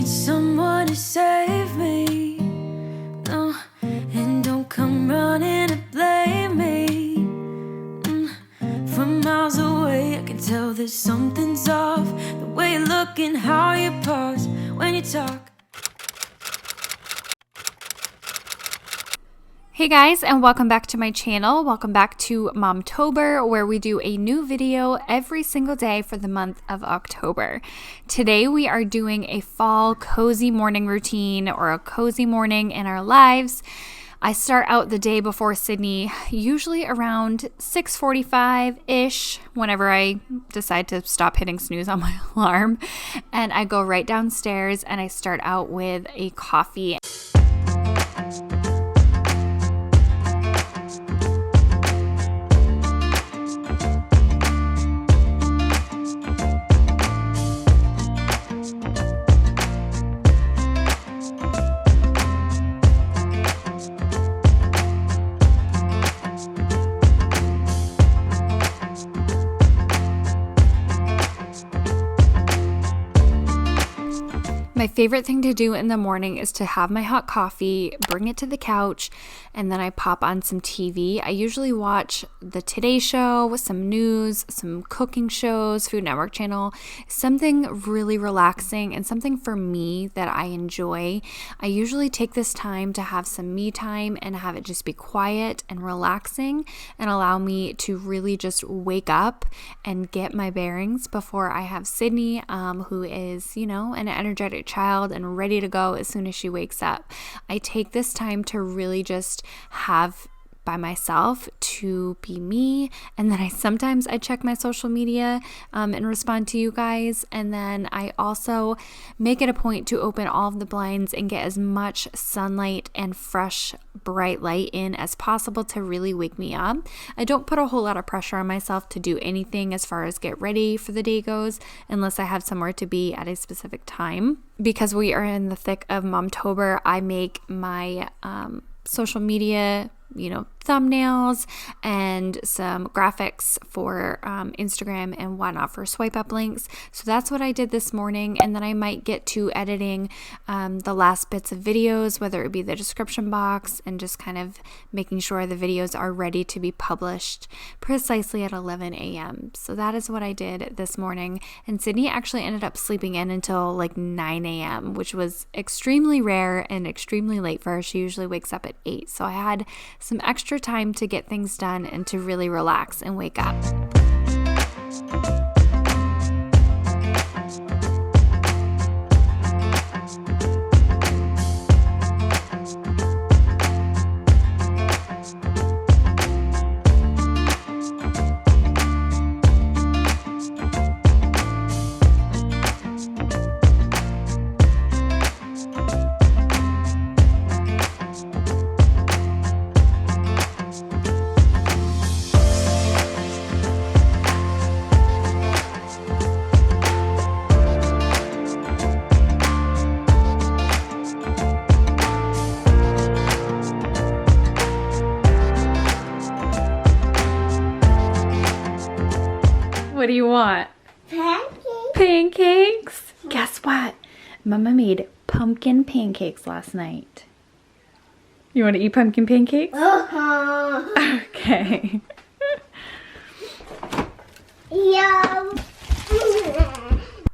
someone to save me. No, and don't come running to blame me. From miles away I can tell that something's off. The way you look and how you pause when you talk. Hey guys, and welcome back to my channel. Welcome back to Momtober, where we do a new video every single day for the month of October. Today we are doing a fall cozy morning routine, or a cozy morning in our lives. I start out the day before Sydney, usually around 6:45-ish, whenever I decide to stop hitting snooze on my alarm. And I go right downstairs and I start out with a coffee. My favorite thing to do in the morning is to have my hot coffee, bring it to the couch, and then I pop on some TV. I usually watch the Today Show with some news, some cooking shows, Food Network channel, something really relaxing and something for me that I enjoy. I usually take this time to have some me time and have it just be quiet and relaxing and allow me to really just wake up and get my bearings before I have Sydney, who is, an energetic child and ready to go as soon as she wakes up. I take this time to really just have by myself, to be me, and then sometimes I check my social media and respond to you guys, and then I also make it a point to open all of the blinds and get as much sunlight and fresh bright light in as possible to really wake me up. I don't put a whole lot of pressure on myself to do anything as far as get ready for the day goes, unless I have somewhere to be at a specific time. Because we are in the thick of Momtober, I make my social media thumbnails and some graphics for Instagram and whatnot for swipe up links. So that's what I did this morning, and then I might get to editing the last bits of videos, whether it be the description box and just kind of making sure the videos are ready to be published precisely at 11 a.m. So that is what I did this morning, and Sydney actually ended up sleeping in until like 9 a.m., which was extremely rare and extremely late for her. She usually wakes up at 8, so I had some extra time to get things done and to really relax and wake up. What do you want? Pancakes. Pancakes? Guess what? Mama made pumpkin pancakes last night. You want to eat pumpkin pancakes? Uh-huh. Okay. Yum.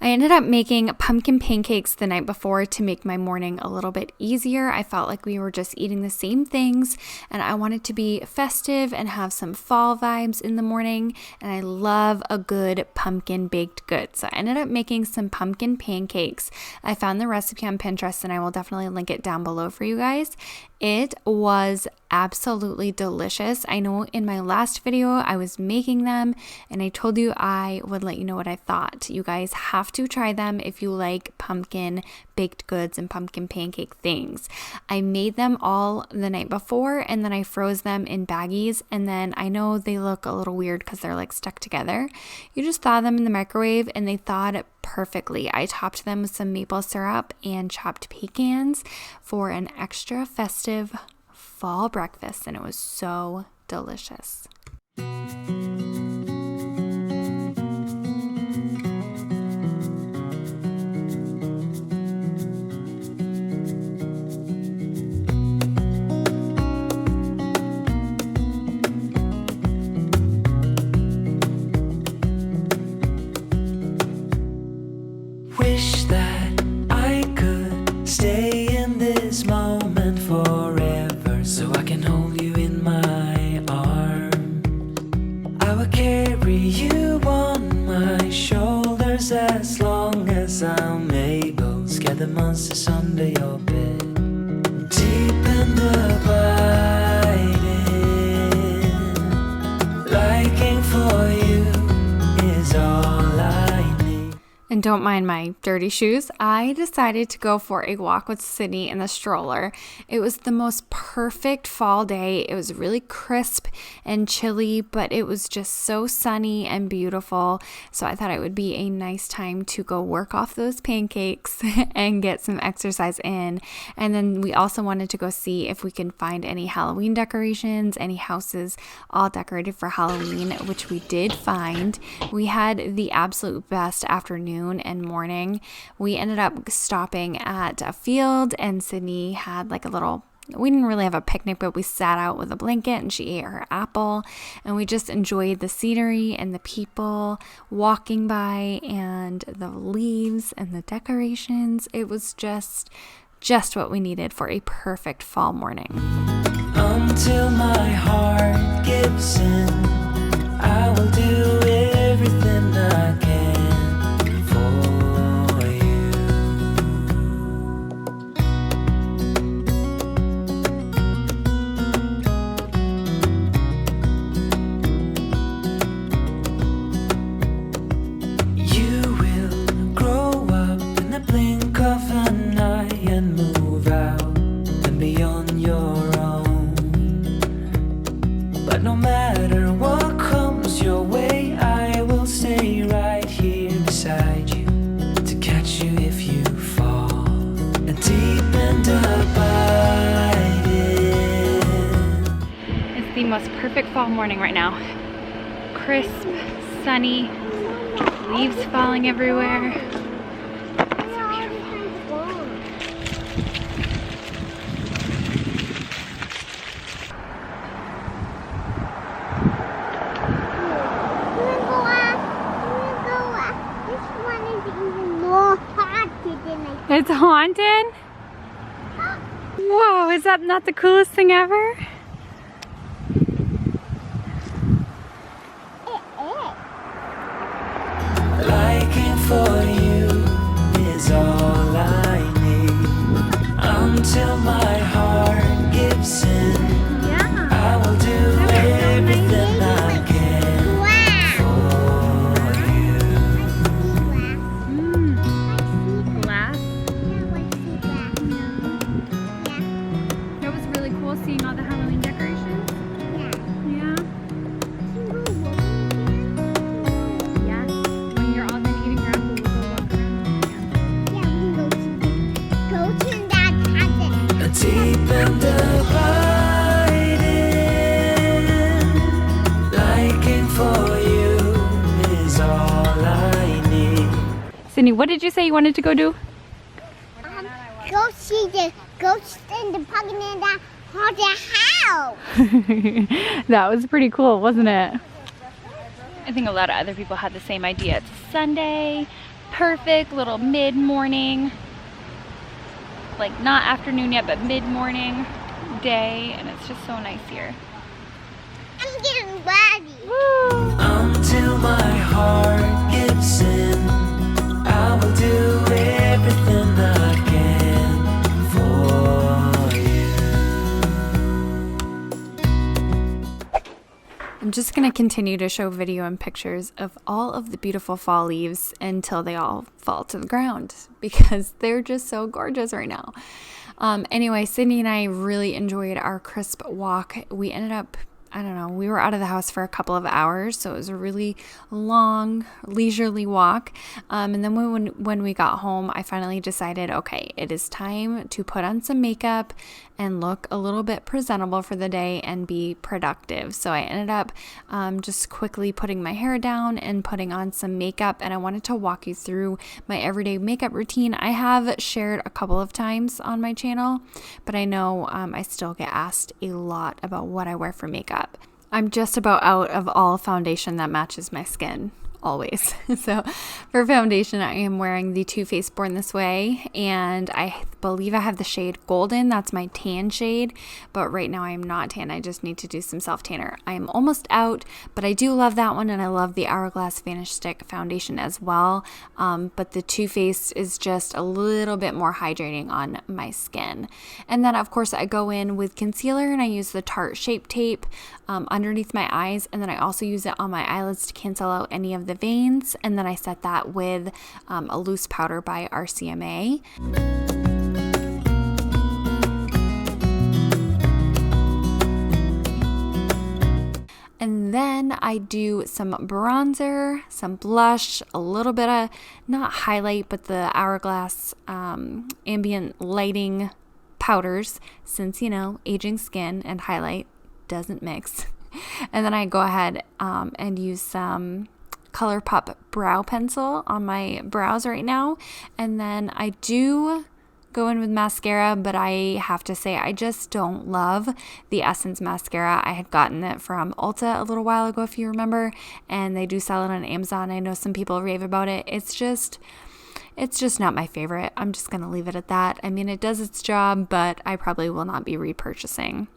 I ended up making pumpkin pancakes the night before to make my morning a little bit easier. I felt like we were just eating the same things, and I wanted to be festive and have some fall vibes in the morning, and I love a good pumpkin baked good. So I ended up making some pumpkin pancakes. I found the recipe on Pinterest, and I will definitely link it down below for you guys. It was absolutely delicious. I know in my last video I was making them and I told you I would let you know what I thought. You guys have to try them if you like pumpkin baked goods and pumpkin pancake things. I made them all the night before and then I froze them in baggies, and then I know they look a little weird because they're like stuck together. You just thaw them in the microwave and they thawed perfectly. I topped them with some maple syrup and chopped pecans for an extra festive fall breakfast, and it was so delicious. dances under your bed. Deep and abiding, liking for you is all I need. And don't mind my dirty shoes. I decided to go for a walk with Sydney in the stroller. It was the most perfect fall day. It was really crisp and chilly, but it was just so sunny and beautiful. So I thought it would be a nice time to go work off those pancakes and get some exercise in. And then we also wanted to go see if we can find any Halloween decorations, any houses all decorated for Halloween, which we did find. We had the absolute best afternoon and morning. We ended up stopping at a field, and Sydney had like a little, we didn't really have a picnic, but we sat out with a blanket and she ate her apple, and we just enjoyed the scenery and the people walking by and the leaves and the decorations. It was just what we needed for a perfect fall morning. Until my heart gives in, I will do everything I can for you. You will grow up in the blink of an eye and move out and be on your own. But no matter what comes your way, I will stay right here beside you to catch you if you fall. And deep and abiding. It's the most perfect fall morning right now. Crisp, sunny, leaves falling everywhere. This one is even more haunted than I It's haunted? Whoa, is that not the coolest thing ever? Liking for you is all I need. Until my heart gives in, I will do everything I can for you. Glass. It was really cool seeing all the Halloween decorations. Yeah. Yes. When you're all done eating your apple, we'll go walk around. Deep and abiding, liking for you is all I need. Sydney, what did you say you wanted to go do? Go see the ghost in the pumpkin in the haunted house. That was pretty cool, wasn't it? I think a lot of other people had the same idea. It's a Sunday, perfect little mid-morning, like not afternoon yet, but mid-morning day, and it's just so nice here. I'm getting ready. Until my heart gives in, I will do everything I can for you. I'm just going to continue to show video and pictures of all of the beautiful fall leaves until they all fall to the ground, because they're just so gorgeous right now. Anyway, Sydney and I really enjoyed our crisp walk. We ended up, I don't know, we were out of the house for a couple of hours, so it was a really long, leisurely walk. And then when we got home, I finally decided, okay, it is time to put on some makeup and look a little bit presentable for the day and be productive. So I ended up just quickly putting my hair down and putting on some makeup, and I wanted to walk you through my everyday makeup routine. I have shared a couple of times on my channel, but I know I still get asked a lot about what I wear for makeup. I'm just about out of all foundation that matches my skin. always. So for foundation, I am wearing the Too Faced Born This Way, and I believe I have the shade Golden. That's my tan shade, but right now I am not tan. I just need to do some self tanner. I am almost out, but I do love that one, and I love the Hourglass Vanish Stick foundation as well. But the Too Faced is just a little bit more hydrating on my skin. And then of course I go in with concealer, and I use the Tarte Shape Tape underneath my eyes, and then I also use it on my eyelids to cancel out any of the veins, and then I set that with a loose powder by RCMA. And then I do some bronzer, some blush, a little bit of, not highlight, but the Hourglass ambient lighting powders, since, you know, aging skin and highlight doesn't mix. And then I go ahead and use some ColourPop brow pencil on my brows right now. And then I do go in with mascara, but I have to say I just don't love the Essence mascara. I had gotten it from Ulta a little while ago, if you remember, and they do sell it on Amazon. I know some people rave about it. It's just not my favorite. I'm just gonna leave it at that. I mean, it does its job, but I probably will not be repurchasing.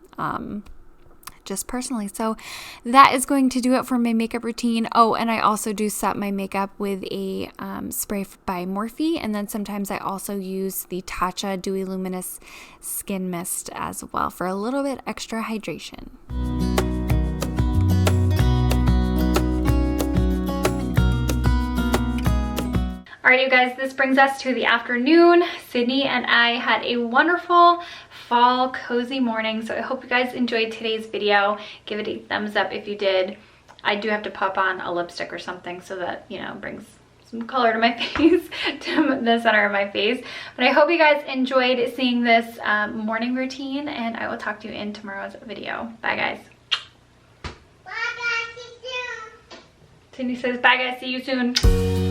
Just personally. So that is going to do it for my makeup routine. Oh, and I also do set my makeup with a spray by Morphe, and then sometimes I also use the Tatcha Dewy Luminous Skin Mist as well for a little bit extra hydration. Alright, you guys, this brings us to the afternoon. Sydney and I had a wonderful fall cozy morning, so I hope you guys enjoyed today's video. Give it a thumbs up if you did. I do have to pop on a lipstick or something so that, you know, brings some color to my face, to the center of my face. But I hope you guys enjoyed seeing this morning routine, and I will talk to you in tomorrow's video. Bye, guys. Bye, guys. See you soon. Sydney says, bye, guys. See you soon.